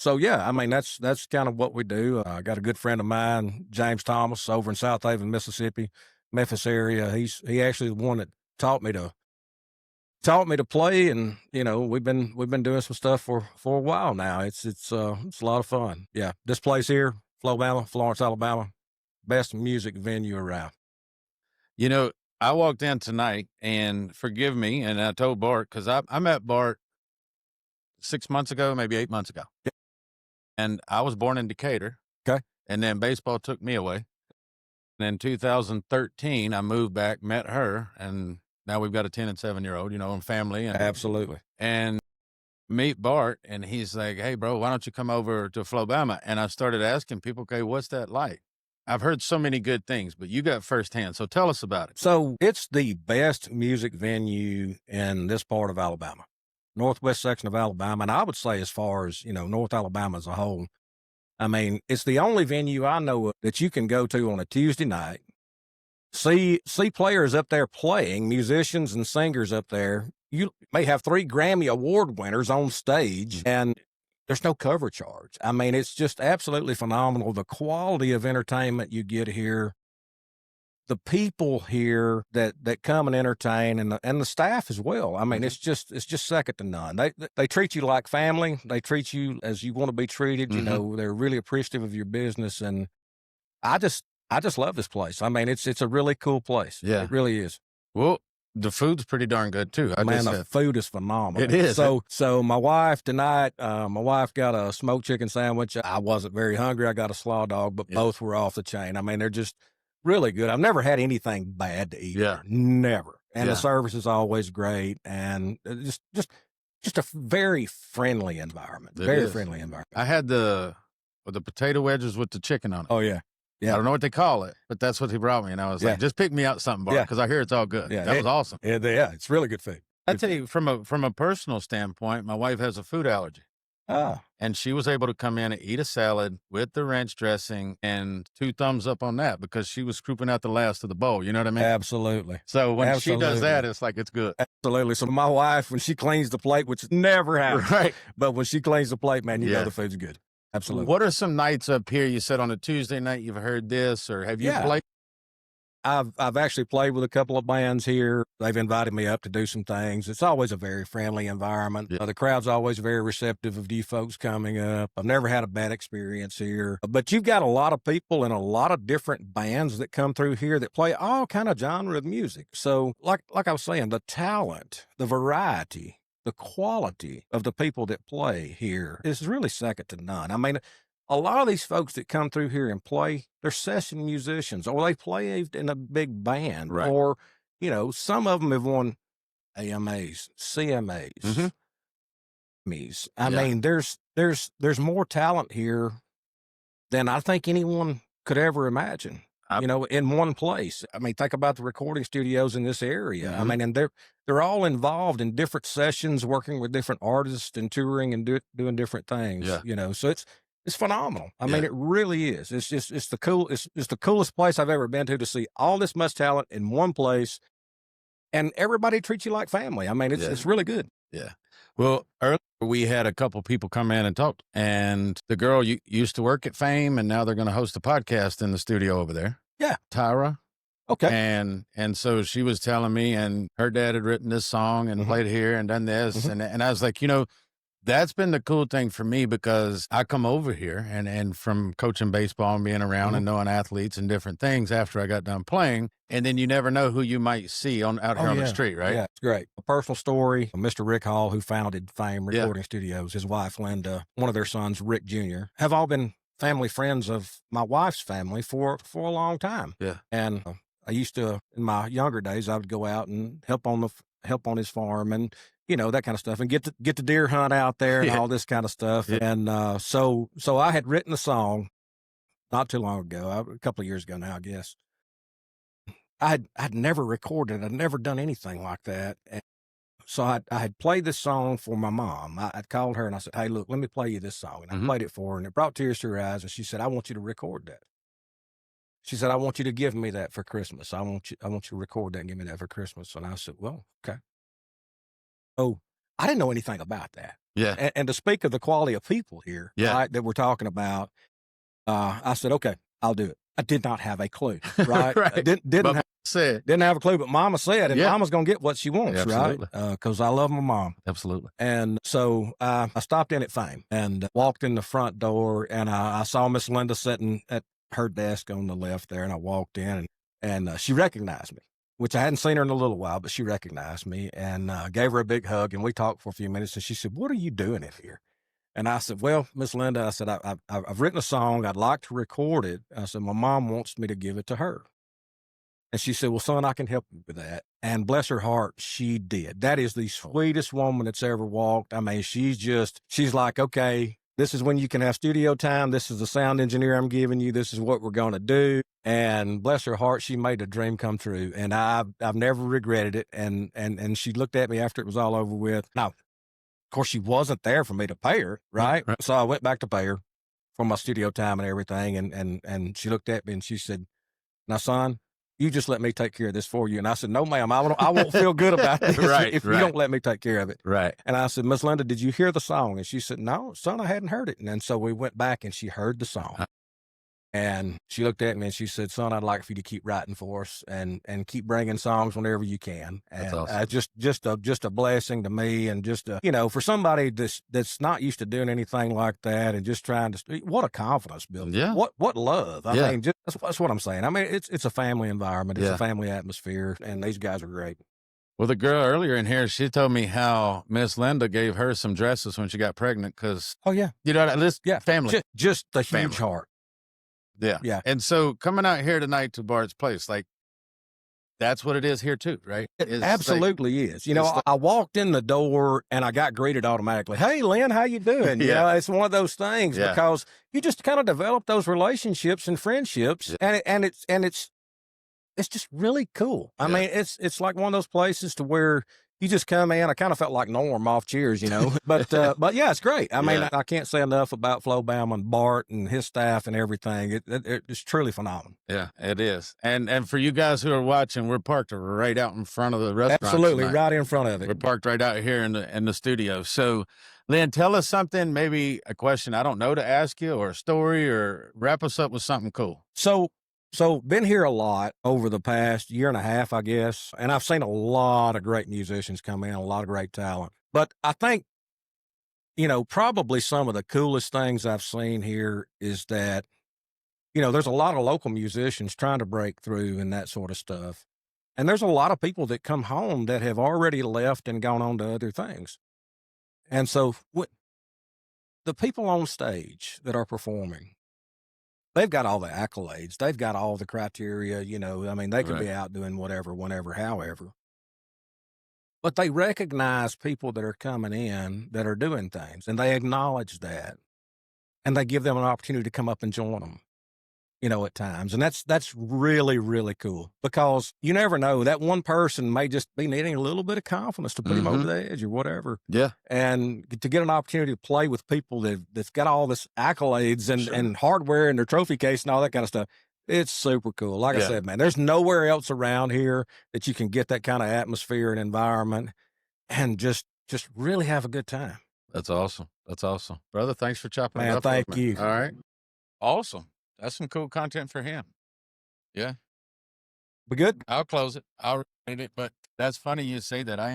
So yeah, I mean that's kind of what we do. I got a good friend of mine, James Thomas, over in South Haven, Mississippi, Memphis area. He actually the one that taught me to taught me to play, and we've been doing some stuff for a while now. It's a lot of fun. Yeah, this place here, FloBama, Florence, Alabama, best music venue around. You know, I walked in tonight, and forgive me, and I told Bart because I met Bart 6 months ago, maybe 8 months ago, and I was born in Decatur, Okay, and then baseball took me away. And in 2013, I moved back, met her, and now we've got a 10 and 7-year-old, and family, absolutely. and meet Bart, and he's like, "Hey, bro, why don't you come over to FloBama?" And I started asking people, "Okay, what's that like?" I've heard so many good things, but you got firsthand, so tell us about it. So it's the best music venue in this part of Alabama, northwest section of Alabama, and I would say as far as North Alabama as a whole. I mean, it's the only venue I know of that you can go to on a Tuesday night, see players up there playing, musicians and singers up there. You may have 3 Grammy Award winners on stage, and there's no cover charge. I mean, it's just absolutely phenomenal. The quality of entertainment you get here, the people here that come and entertain, and the staff as well. I mean, Mhm. it's just second to none. They treat you like family. They treat you as you want to be treated. Mhm. They're really appreciative of your business, and I just love this place. I mean, it's a really cool place. Yeah. It really is. Well, the food's pretty darn good too. I Man, just the food is phenomenal. It is. So my wife tonight, my wife got a smoked chicken sandwich. I wasn't very hungry. I got a slaw dog, but Yeah. both were off the chain. I mean, they're just really good. I've never had anything bad to eat. Yeah. There. Never. And Yeah. the service is always great, and just a very friendly environment. It Very is. friendly environment. I had the potato wedges with the chicken on it. Oh yeah. I Yeah. don't know what they call it, but that's what he brought me, and I was Yeah. like, "Just pick me out something, Bart, Yeah. because I hear it's all good." Yeah. That was awesome. Yeah, it's really good food. I Good tell food. you, from a personal standpoint, my wife has a food allergy, Ah, and she was able to come in and eat a salad with the ranch dressing, and 2 thumbs up on that because she was scooping out the last of the bowl. You know what I mean? absolutely. So when she does that, Absolutely. it's like it's good, Absolutely. So my wife, when she cleans the plate, which never happens, right? but when she cleans the plate, man, you know Yeah. the food's good. Absolutely. What are some nights up here? You said on a Tuesday night you've heard this, or have you Yeah. played? I've actually played with a couple of bands here. They've invited me up to do some things. It's always a very friendly environment. Yeah. The crowd's always very receptive of you folks coming up. I've never had a bad experience here. But you've got a lot of people and a lot of different bands that come through here that play all kind of genre of music. So like I was saying, the talent, the variety, the quality of the people that play here is really second to none. I mean, a lot of these folks that come through here and play, they're session musicians, or they played in a big band, Right. or some of them have won AMAs, CMAs, Mhm. Emmys. I Yeah. mean, there's more talent here than I think anyone could ever imagine. I- In one place. I mean, think about the recording studios in this area. I Mhm. mean, and they're all involved in different sessions, working with different artists and touring and doing different things. Yeah. So it's phenomenal. I mean, Yeah. it really is. It's the coolest place I've ever been to see all this much talent in one place, and everybody treats you like family. I mean, Yeah. it's really good. Yeah. Well, earlier we had a couple people come in and talk, and the girl used to work at Fame, and now they're going to host a podcast in the studio over there. Yeah. Tyra. Okay. And so she was telling me, and her dad had written this song and Mhm. played here and done this, Mhm. and I was like, that's been the cool thing for me because I come over here and from coaching baseball and being around and knowing athletes and different things after I got done playing, and then you never know who you might see out here on the street, right? Yeah, it's great. A personal story. Mr. Rick Hall, who founded Fame Yeah. Recording Studios, his wife Linda, one of their sons, Rick Jr., have all been family friends of my wife's family for a long time. Yeah. And I used to, in my younger days, I would go out and help on his farm and that kind of stuff, and get the deer hunt out there and Yeah. all this kind of stuff. Yeah. And so I had written a song not too long ago, a couple of years ago now, I guess. I'd never recorded. I'd never done anything like that. And so I had played this song for my mom. I'd called her and I said, "Hey, look, let me play you this song." And I Mhm. played it for her, and it brought tears to her eyes. And she said, "I want you to record that." She said, "I want you to give me that for Christmas. I want you to record that and give me that for Christmas." And I said, "Well, okay." Oh, I didn't know anything about that. Yeah. And to speak of the quality of people here, Yeah. right, that we're talking about, I said, okay, I'll do it. I did not have a clue, right? Right. Didn't have a clue, but Mama said, and Yeah. Mama's gonna get what she wants, Absolutely. right? Because I love my mom. Absolutely. And so I stopped in at Fame and walked in the front door, and I saw Miss Linda sitting at her desk on the left there, and I walked in, and she recognized me, which I hadn't seen her in a little while, but she recognized me, and gave her a big hug, and we talked for a few minutes, and she said, "What are you doing in here?" And I said, "Well, Miss Linda," I said, I've written a song. I'd like to record it. I said, "My mom wants me to give it to her." And she said, "Well, son, I can help you with that." And bless her heart, she did. That is the sweetest woman that's ever walked. I mean, she's like, "Okay, this is when you can have studio time. This is the sound engineer I'm giving you. This is what we're going to do." And bless her heart, she made a dream come true. And I've never regretted it. And she looked at me after it was all over with. Now, of course, she wasn't there for me to pay her, right? So I went back to pay her for my studio time and everything. And she looked at me and she said, "Now, son, you just let me take care of this for you." And I said, "No, ma'am, I won't feel good about this if you don't let me take care of it." Right. And I said, "Miss Linda, did you hear the song?" And she said, "No, son, I hadn't heard it." And then so we went back and she heard the song. And she looked at me and she said, "Son, I'd like for you to keep writing for us and keep bringing songs whenever you can." And That's awesome. just a blessing to me, and just for somebody that's not used to doing anything like that, and just trying to, what a confidence builder. Yeah. What love. I Yeah. mean, that's what I'm saying. I mean, it's a family environment. It's a family atmosphere, and these guys are great. Well, the girl earlier in here, she told me how Miss Linda gave her some dresses when she got pregnant because, Oh yeah, this family. just the huge Family. heart. Yeah. Yeah. And so coming out here tonight to Bart's Place, like, that's what it is here too, right? It absolutely is. I walked in the door and I got greeted automatically. "Hey, Len, how you doing?" Yeah. It's one of those things because you just kind of develop those relationships and friendships, and it's just really cool. I mean, it's like one of those places to where you just come in. I kind of felt like Norm off Cheers, but yeah, it's great. I mean, I can't say enough about FloBama and Bart and his staff and everything. It's truly phenomenal. Yeah, it is. And for you guys who are watching, we're parked right out in front of the restaurant. Absolutely, tonight. right in front of it. We're parked right out here in the studio. So, Len, tell us something, maybe a question I don't know to ask you, or a story, or wrap us up with something cool. So been here a lot over the past year and a half, I guess, and I've seen a lot of great musicians come in, a lot of great talent. But I think, probably some of the coolest things I've seen here is that, there's a lot of local musicians trying to break through and that sort of stuff. And there's a lot of people that come home that have already left and gone on to other things. And so the people on stage that are performing, they've got all the accolades. They've got all the criteria, I mean, they could be out doing whatever, whenever, however. But they recognize people that are coming in that are doing things, and they acknowledge that. And they give them an opportunity to come up and join them, at times. And that's really, really cool, because you never know, that one person may just be needing a little bit of confidence to put him over the edge or whatever. Yeah. And to get an opportunity to play with people that's got all this accolades and hardware in their trophy case and all that kind of stuff, it's super cool. Like I said, man, there's nowhere else around here that you can get that kind of atmosphere and environment and just really have a good time. That's awesome. That's awesome. Brother, thanks for chopping it Man, up. thank with me. you. All right. Awesome. That's some cool content for him. Yeah. We good? I'll close it. I'll read it. But that's funny you say that. I